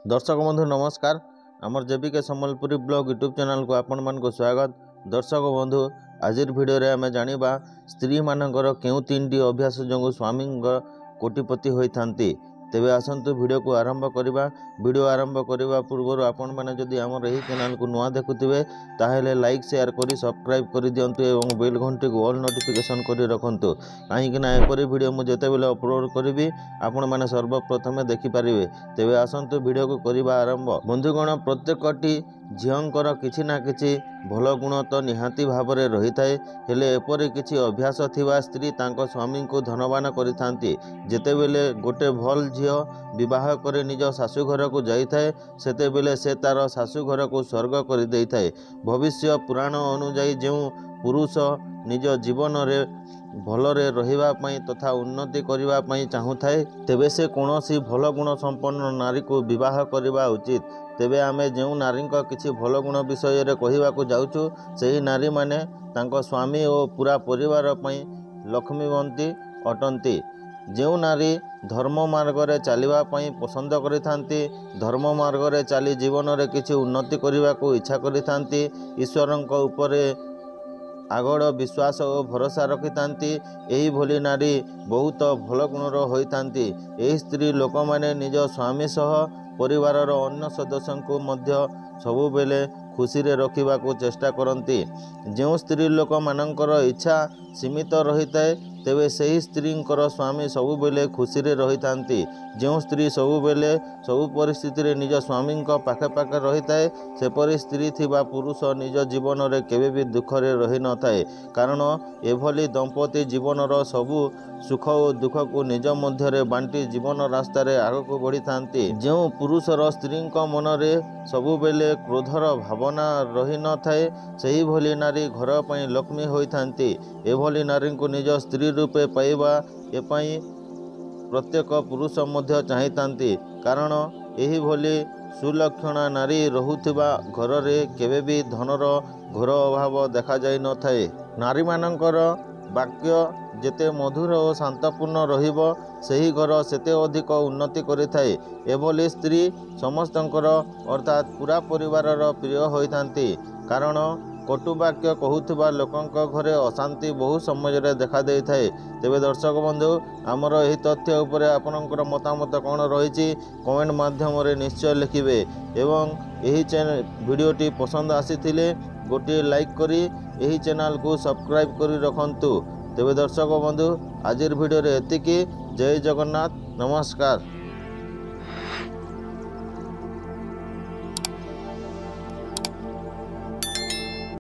दर्शक बंधु नमस्कार। आमर JBK Sambalpuri blog YouTube channel को आपण मान को स्वागत। दर्शक बंधु आज भिडियो रे आमे जानिबा स्त्री मानकर केउ तीनटी अभ्यास जो स्वामी कोटिपति होइथांती। तेबे आसंतु वीडियो को आरंभ करिबा। वीडियो आरंभ करिबा पूर्व आपण माने जदि आमर एही चैनल को नुआ देखुथिबे ताहेले लाइक शेयर करी सब्सक्राइब करि दियंतु एवं बेल घंटी को ऑल नोटिफिकेशन करी रखंतु, काहेकि ना एपरि वीडियो मु जेते बेले अपलोड करिबी आपण माने सर्वप्रथमे देखि परिबे। तेबे आसंतु वीडियो को करिबा आरंभ। बंधुगण प्रत्येकटी झींकर किछि ना किछि भल गुण तो निहाती भावरे रही थाए, हेले एपरि किछि अभ्यास थिबा स्त्री तांको स्वामी को धनवान करिथांती। जेतेबेले गोटे भल झियो विवाह करे निज शाशु घर को जाइथाए सेतेबेले से तार शाशु घर को स्वर्ग कर देइथाए। भविष्य पुराण अनुଯାयी जो पुरुष निज जीवन रे भलरे रहिबा पई तथा उन्नति करिबा पई चाहुथाए तेबे से कोनोसी भल गुण संपन्न नारी को विवाह करिबा उचित। तेबे आमे जो नारी किछि भल गुण विषय रे कहिबा को जाउछु सेही नारी माने तांको स्वामी और पूरा परिवार पई लक्ष्मीवंती अटंती। जो नारी धर्म मार्ग रे चलिबा पई पसंद करिथांती, धर्म मार्ग रे चली जीवन रे किछि उन्नति करिबा को इच्छा करिथांती, ईश्वरंक उपरे आगड़ विश्वास और भरोसा रखिथांती, एही भली नारी बहुत भल गुणर होइथांती। एही स्त्री लोक माने निज स्वामी सह परिवारर अन्य सदस्यों को मध्य सबु बेले खुशी रे रखिबा को चेष्टा करती। जो स्त्री लोक मानकर इच्छा सीमित रही थाए तेबे सही स्त्रींकर स्वामी सबु बेले खुशी रे रही थांती। जो स्त्री सबु बेले सबु परिस्थिति रे निज स्वामी पाखे पाखे रही थाए सेपरि स्त्री थिबा पुरुष निज जीवन रे केबे भी दुख रे रही न थाए, कारण एभली दंपति जीवनर सबु सुख और दुख को निज मध्य रे बांटी जीवन रास्ता रे आगको बढ़ी थांती। जो पुरुषर स्त्री मन रे सबु बेले क्रोधर भावना रही न थाए सही भली नारी घर पई लक्ष्मी होई थांती। एभली नारी को निज स्त्री रूपे पाइबा एपाई प्रत्येक पुरुष मध्य चाहितांती, कारण एही भली सुलक्षणा नारी रहुथिबा घर रे केबे भी धनर घोर अभाव देखा जाई न थाए। नारी मानकर वाक्य जेते मधुर और शांतपूर्ण रहिबो सही घर सेते अधिक उन्नति करिथाए। एभली स्त्री समस्तंकर अर्थात पूरा परिवारर प्रिय होइथांती, कारण कटुवाक्य कहूथिबा लोकंक घरे अशांति बहु समय देखा देई थाए। तेबे दर्शक बंधु आमर एही तथ्य उपरे आपनकर मतामत कौन रही कमेंट माध्यम रे निश्चय लिखिबे एवं एही चैनल वीडियोटी पसंद आसीथिले गोटे लाइक करी एही चैनल को सब्सक्राइब करी रखंतु। तेबे दर्शक बंधु आजिर वीडियो रे एतिकी। जय जगन्नाथ, नमस्कार।